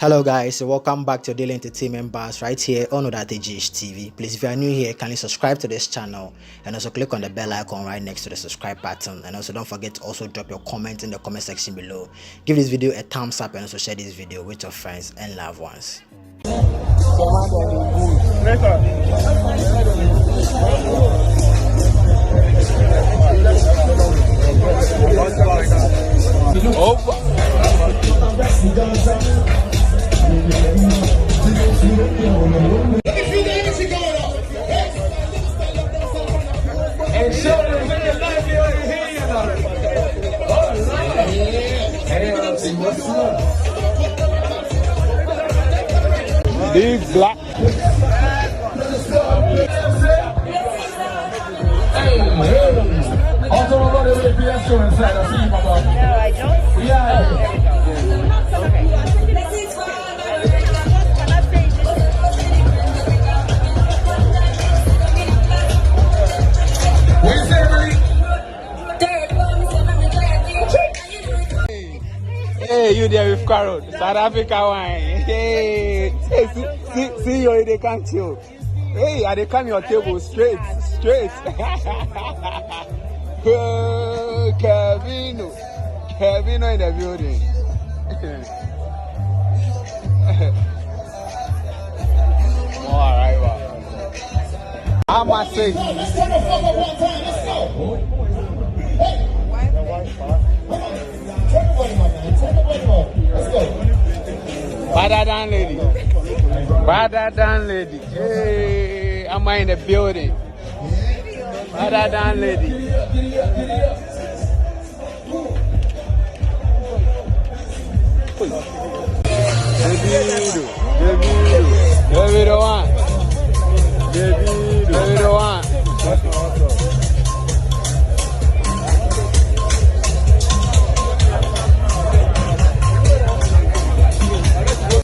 Hello guys, welcome back to Daily Entertainment Bars right here on Odatejish TV. Please, if you are new here, kindly subscribe to this channel and also click on the bell icon right next to the subscribe button. And also don't forget to also drop your comment in the comment section below. Give this video a thumbs up and also share this video with your friends and loved ones. Big black. Also, I'm going to be inside. I see you, my boy. No, I don't. Yeah. There we go. Okay. Hey, you there with Carol, South Africa wine. Hey, see you in the country. Hey, I come your table straight. Oh, Kevino in the building. All right, wow. How much say? Let's turn the fuck up one time. Let's go. Hey. Turn the way, my man. Turn the way, bro. Let's go. Better than lady. Hey, am I in the building? Better than lady. Baby.